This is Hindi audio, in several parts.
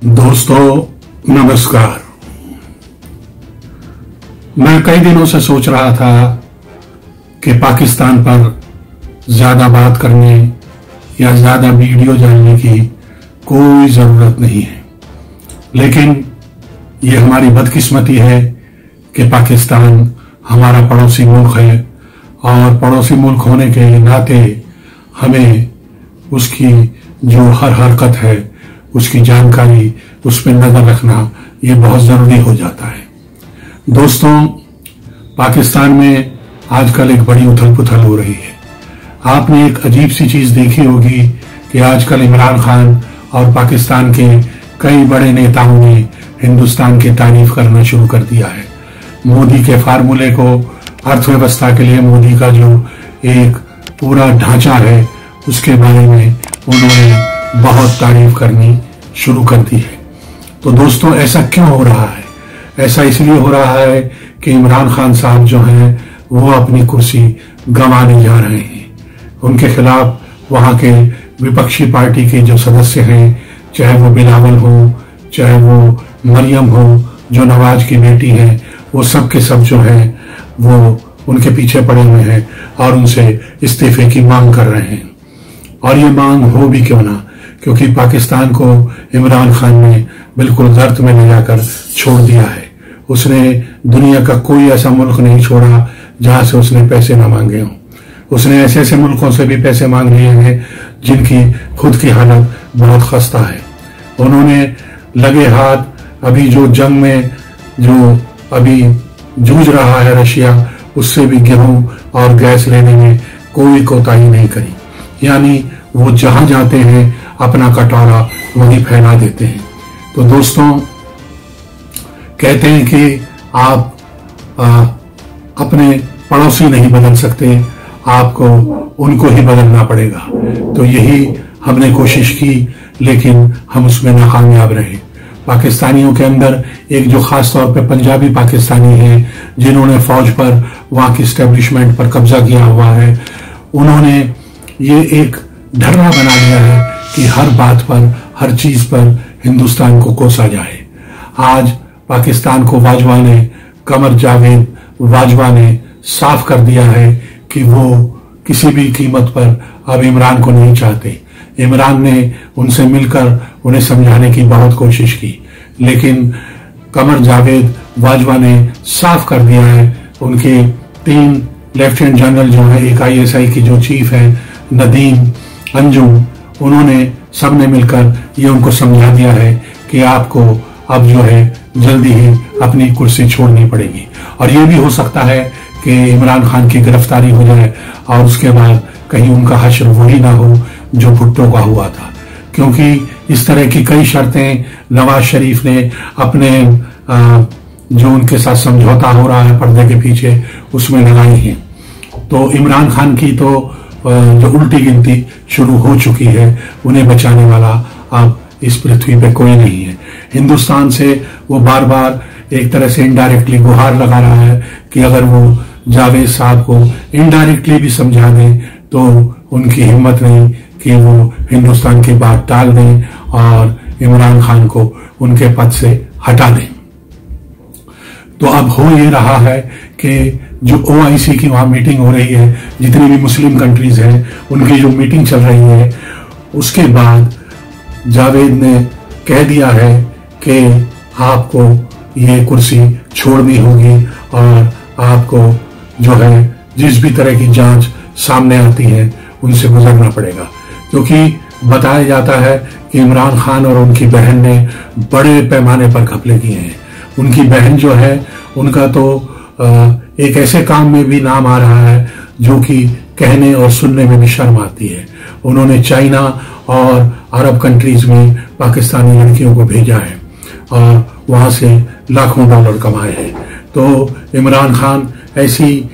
दोस्तों नमस्कार। मैं कई दिनों से सोच रहा था कि पाकिस्तान पर ज्यादा बात करने या ज्यादा वीडियो डालने की कोई जरूरत नहीं है, लेकिन ये हमारी बदकिस्मती है कि पाकिस्तान हमारा पड़ोसी मुल्क है और पड़ोसी मुल्क होने के नाते हमें उसकी जो हर हरकत है उसकी जानकारी, उस पर नजर रखना ये बहुत जरूरी हो जाता है। दोस्तों, पाकिस्तान में आजकल एक बड़ी उथल पुथल हो रही है। आपने एक अजीब सी चीज देखी होगी कि आजकल इमरान खान और पाकिस्तान के कई बड़े नेताओं ने हिंदुस्तान की तारीफ करना शुरू कर दिया है। मोदी के फार्मूले को, अर्थव्यवस्था के लिए मोदी का जो एक पूरा ढांचा है उसके बारे में उन्होंने बहुत तारीफ करनी शुरू कर दी है। तो दोस्तों, ऐसा क्यों हो रहा है? ऐसा इसलिए हो रहा है कि इमरान खान साहब जो हैं वो अपनी कुर्सी गंवाने जा रहे हैं। उनके खिलाफ वहां के विपक्षी पार्टी के जो सदस्य हैं, चाहे वो बिलावल हो, चाहे वो मरियम हो जो नवाज की बेटी है, वो सब के सब जो है वो उनके पीछे पड़े हुए हैं और उनसे इस्तीफे की मांग कर रहे हैं। और ये मांग हो भी क्यों ना, क्योंकि पाकिस्तान को इमरान खान ने बिल्कुल गर्त में ले जाकर छोड़ दिया है। उसने दुनिया का कोई ऐसा मुल्क नहीं छोड़ा जहां से उसने पैसे ना मांगे हों। उसने ऐसे ऐसे मुल्कों से भी पैसे मांग लिए हैं जिनकी खुद की हालत बहुत खस्ता है। उन्होंने लगे हाथ अभी जो जंग में जो अभी जूझ रहा है रशिया, उससे भी गेहूं और गैस लेने में कोई कोताही नहीं करी। यानी वो जहां जाते हैं अपना कटोरा वहीं फैला देते हैं। तो दोस्तों, कहते हैं कि आप अपने पड़ोसी नहीं बदल सकते, आपको उनको ही बदलना पड़ेगा। तो यही हमने कोशिश की, लेकिन हम उसमें नाकामयाब रहे। पाकिस्तानियों के अंदर एक जो खास तौर पे पंजाबी पाकिस्तानी हैं जिन्होंने फौज पर, वहां की स्टैब्लिशमेंट पर कब्जा किया हुआ है, उन्होंने ये एक ढर्रा बना दिया है कि हर बात पर, हर चीज पर हिंदुस्तान को कोसा जाए। आज पाकिस्तान को बाजवा ने, कमर जावेद बाजवा ने साफ कर दिया है कि वो किसी भी कीमत पर अब इमरान को नहीं चाहते। इमरान ने उनसे मिलकर उन्हें समझाने की बहुत कोशिश की, लेकिन कमर जावेद बाजवा ने साफ कर दिया है। उनके 3 लेफ्टिनेंट जनरल जो है, एक ISI की जो चीफ है नदीम अंजुम, उन्होंने सबने मिलकर ये उनको समझा दिया है कि आपको अब जो है जल्दी ही अपनी कुर्सी छोड़नी पड़ेगी। और ये भी हो सकता है कि इमरान खान की गिरफ्तारी हो जाए और उसके बाद कहीं उनका हश्र वही ना हो जो भुट्टो का हुआ था, क्योंकि इस तरह की कई शर्तें नवाज शरीफ ने अपने जो उनके साथ समझौता हो रहा है पर्दे के पीछे उसमें लगाई हैं। तो इमरान खान की तो जो उल्टी गिनती शुरू हो चुकी है। उन्हें बचाने वाला अब इस पृथ्वी पे कोई नहीं है। हिंदुस्तान से वो बार बार एक तरह से इनडायरेक्टली गुहार लगा रहा है कि अगर वो जावेद साहब को इनडायरेक्टली भी समझा दें तो उनकी हिम्मत नहीं कि वो हिंदुस्तान की बात टाल दें और इमरान खान को उनके पद से हटा दें। तो अब हो ये रहा है कि जो OIC की वहां मीटिंग हो रही है, जितनी भी मुस्लिम कंट्रीज हैं उनकी जो मीटिंग चल रही है, उसके बाद जावेद ने कह दिया है कि आपको ये कुर्सी छोड़नी होगी और आपको जो है जिस भी तरह की जांच सामने आती है उनसे गुजरना पड़ेगा। क्योंकि बताया जाता है कि इमरान खान और उनकी बहन ने बड़े पैमाने पर घपले किए हैं। उनकी बहन जो है, उनका तो एक ऐसे काम में भी नाम आ रहा है जो कि कहने और सुनने में भी शर्म आती है। उन्होंने चाइना और अरब कंट्रीज में पाकिस्तानी लड़कियों को भेजा है और वहां से लाखों डॉलर कमाए हैं। तो इमरान खान ऐसी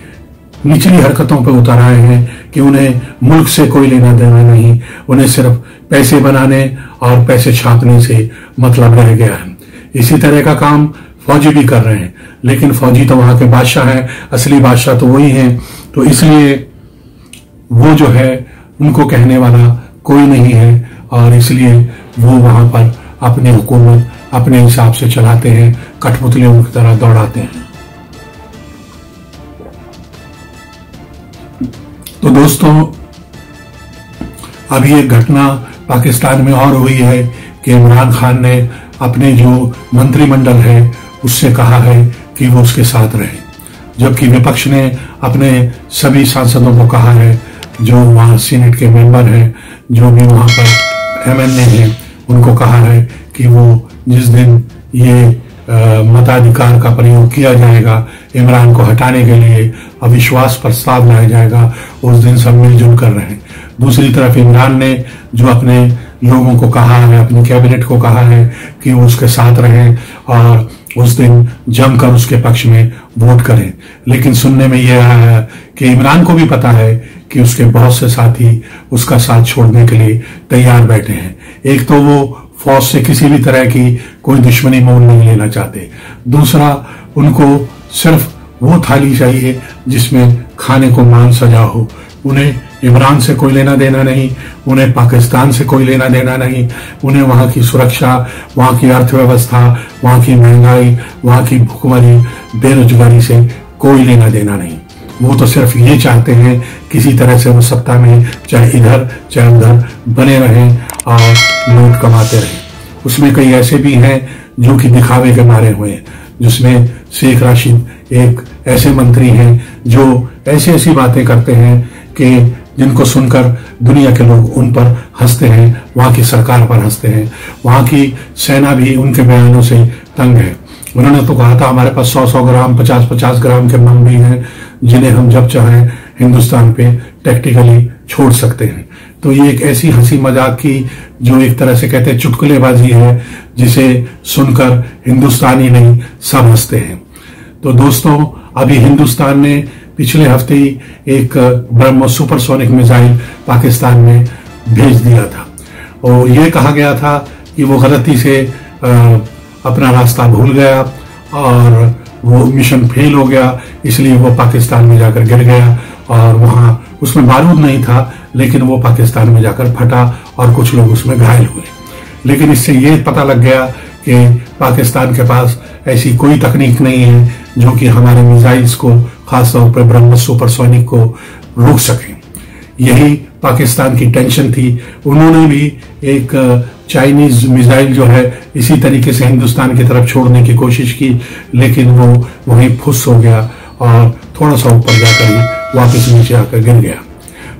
निचली हरकतों पर उतर आए हैं कि उन्हें मुल्क से कोई लेना देना नहीं, उन्हें सिर्फ पैसे बनाने और पैसे छापने से मतलब रह गया है। इसी तरह का काम फौजी भी कर रहे हैं, लेकिन फौजी तो वहां के बादशाह हैं, असली बादशाह तो वही हैं। तो इसलिए वो जो है उनको कहने वाला कोई नहीं है और इसलिए वो वहां पर अपनी हुकूमत अपने हिसाब से चलाते हैं, कठपुतलियों की तरह दौड़ाते हैं। तो दोस्तों, अभी एक घटना पाकिस्तान में और हुई है कि इमरान खान ने अपने जो मंत्रिमंडल है उससे कहा है कि वो उसके साथ रहे, जबकि विपक्ष ने अपने सभी सांसदों को कहा है, जो वहाँ सीनेट के मेंबर हैं, जो भी वहाँ पर एमएनए हैं, उनको कहा है कि वो जिस दिन ये मताधिकार का प्रयोग किया जाएगा, इमरान को हटाने के लिए अविश्वास प्रस्ताव लाया जाएगा, उस दिन सब मिलजुल कर रहे हैं। दूसरी तरफ इमरान ने जो अपने लोगों को कहा है, अपनी कैबिनेट को कहा है कि वो उसके साथ रहें और उस दिन जमकर उसके पक्ष में वोट करें। लेकिन सुनने में यह आया है कि इमरान को भी पता है कि उसके बहुत से साथी उसका साथ छोड़ने के लिए तैयार बैठे हैं। एक तो वो फौज से किसी भी तरह की कोई दुश्मनी मोल नहीं लेना चाहते, दूसरा उनको सिर्फ वो थाली चाहिए जिसमें खाने को मान सजा हो। उन्हें इमरान से कोई लेना देना नहीं, उन्हें पाकिस्तान से कोई लेना देना नहीं, उन्हें वहां की सुरक्षा, वहां की अर्थव्यवस्था, वहां की महंगाई, वहां की भुखमरी, बेरोजगारी से कोई लेना देना नहीं। वो तो सिर्फ ये चाहते हैं किसी तरह से वो सत्ता में चाहे इधर चाहे उधर बने रहें और लूट कमाते रहें। उसमें कई ऐसे भी हैं जो कि दिखावे के मारे हुए हैं, जिसमें शेख राशिद एक ऐसे मंत्री हैं जो ऐसी ऐसी बातें करते हैं कि जिनको सुनकर दुनिया के लोग उन पर हंसते हैं, वहां की सरकार पर हंसते हैं। वहां की सेना भी उनके बयानों से तंग है। उन्होंने तो कहा था हमारे पास 100-100 ग्राम 50-50 ग्राम के बम भी हैं जिन्हें हम जब चाहें हिंदुस्तान पे टैक्टिकली छोड़ सकते हैं। तो ये एक ऐसी हंसी मजाक की जो एक तरह से कहते हैं चुटकुलेबाजी है, जिसे सुनकर हिंदुस्तान ही नहीं सब हंसते हैं। तो दोस्तों, अभी हिंदुस्तान ने पिछले हफ्ते ही एक ब्रह्मोस सुपरसोनिक मिसाइल पाकिस्तान में भेज दिया था और यह कहा गया था कि वो गलती से अपना रास्ता भूल गया और वो मिशन फेल हो गया, इसलिए वो पाकिस्तान में जाकर गिर गया और वहां उसमें बारूद नहीं था, लेकिन वो पाकिस्तान में जाकर फटा और कुछ लोग उसमें घायल हुए। लेकिन इससे ये पता लग गया कि पाकिस्तान के पास ऐसी कोई तकनीक नहीं है जो कि हमारे मिसाइल्स को, खासतौर पर ब्रह्मोस सुपरसोनिक को रोक सके। यही पाकिस्तान की टेंशन थी। उन्होंने भी एक चाइनीज मिसाइल जो है इसी तरीके से हिंदुस्तान की तरफ छोड़ने की कोशिश की, लेकिन वो वहीं फुस हो गया और थोड़ा सा ऊपर जाकर ही वापस नीचे आकर गिर गया।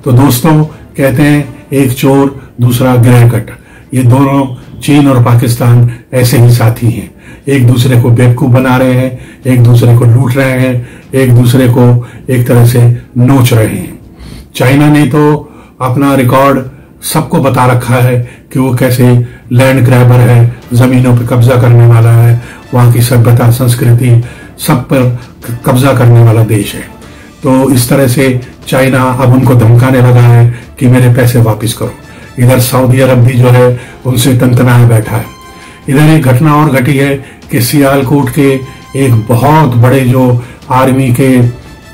तो दोस्तों, कहते हैं एक चोर दूसरा गिरह कट। ये दोनों चीन और पाकिस्तान ऐसे ही साथी हैं, एक दूसरे को बेवकूफ बना रहे हैं, एक दूसरे को लूट रहे हैं, एक दूसरे को एक तरह से नोच रहे हैं। चाइना ने तो अपना रिकॉर्ड सबको बता रखा है कि वो कैसे लैंड ग्रैबर है, जमीनों पर कब्जा करने वाला है, वहां की सभ्यता संस्कृति सब पर कब्जा करने वाला देश है। तो इस तरह से चाइना अब उनको धमकाने लगा है कि मेरे पैसे वापस करो। इधर सऊदी अरब भी जो है उनसे तंतनाए बैठा है। इधर एक घटना और घटी है कि सियालकोट के एक बहुत बड़े जो आर्मी के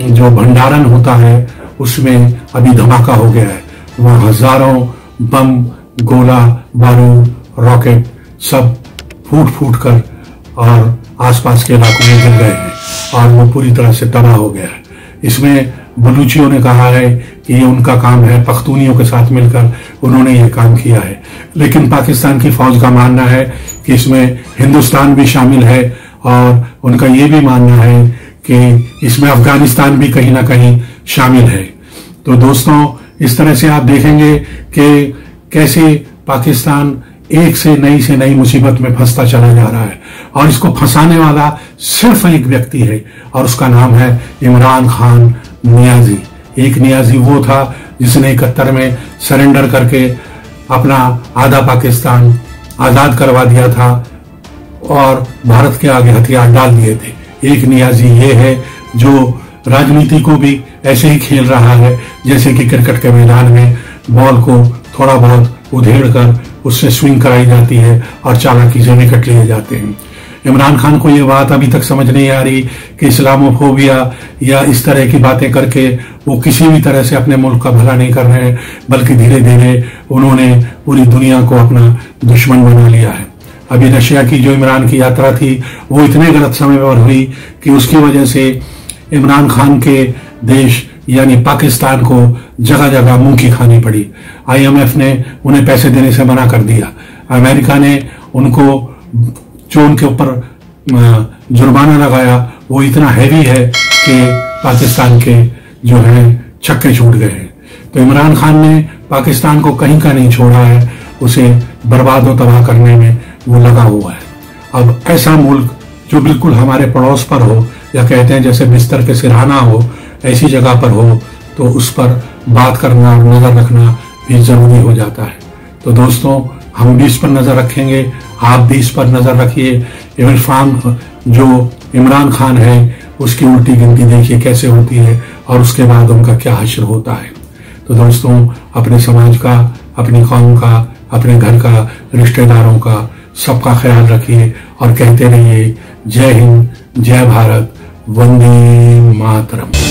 जो भंडारण होता है उसमें अभी धमाका हो गया है। वहां हजारों बम, गोला बारूद, रॉकेट सब फूट फूट कर और आसपास के इलाकों में गिर गए हैं और वो पूरी तरह से तबाह हो गया है। इसमें बलूचियों ने कहा है कि ये उनका काम है, पख्तूनियों के साथ मिलकर उन्होंने ये काम किया है। लेकिन पाकिस्तान की फौज का मानना है कि इसमें हिंदुस्तान भी शामिल है और उनका ये भी मानना है कि इसमें अफगानिस्तान भी कहीं ना कहीं शामिल है। तो दोस्तों, इस तरह से आप देखेंगे कि कैसे पाकिस्तान एक से नई मुसीबत में फंसता चला जा रहा है और इसको फंसाने वाला सिर्फ एक व्यक्ति है और उसका नाम है इमरान खान नियाजी। एक नियाजी वो था जिसने 71 में सरेंडर करके अपना आधा पाकिस्तान आजाद करवा दिया था और भारत के आगे हथियार डाल दिए थे। एक नियाजी ये है जो राजनीति को भी ऐसे ही खेल रहा है जैसे कि क्रिकेट के मैदान में बॉल को थोड़ा बहुत उधेड़ कर उससे स्विंग कराई जाती है और चालाकी से विकेट लिए जाते हैं। इमरान खान को ये बात अभी तक समझ नहीं आ रही कि इस्लामोफोबिया या इस तरह की बातें करके वो किसी भी तरह से अपने मुल्क का भला नहीं कर रहे हैं, बल्कि धीरे धीरे उन्होंने पूरी दुनिया को अपना दुश्मन बना लिया है। अभी रशिया की जो इमरान की यात्रा थी वो इतने गलत समय पर हुई कि उसकी वजह से इमरान खान के देश यानी पाकिस्तान को जगह जगह मुंह की खानी पड़ी। IMF ने उन्हें पैसे देने से मना कर दिया। अमेरिका ने उनको जो उनके ऊपर जुर्माना लगाया वो इतना हैवी है कि पाकिस्तान के जो है छक्के छूट गए हैं। तो इमरान खान ने पाकिस्तान को कहीं का नहीं छोड़ा है, उसे बर्बाद और तबाह करने में वो लगा हुआ है। अब ऐसा मुल्क जो बिल्कुल हमारे पड़ोस पर हो, या कहते हैं जैसे बिस्तर के सिरहाना हो, ऐसी जगह पर हो, तो उस पर बात करना और नजर रखना भी जरूरी हो जाता है। तो दोस्तों, हम भी इस पर नजर रखेंगे, आप भी इस पर नजर रखिए। इरफान जो इमरान खान है उसकी उल्टी गिनती देखिए कैसे होती है और उसके बाद उनका क्या हश्र होता है। तो दोस्तों, अपने समाज का, अपनी कौम का, अपने घर का, रिश्तेदारों का, सबका ख्याल रखिए और कहते रहिए जय हिंद, जय भारत, वंदे मातरम।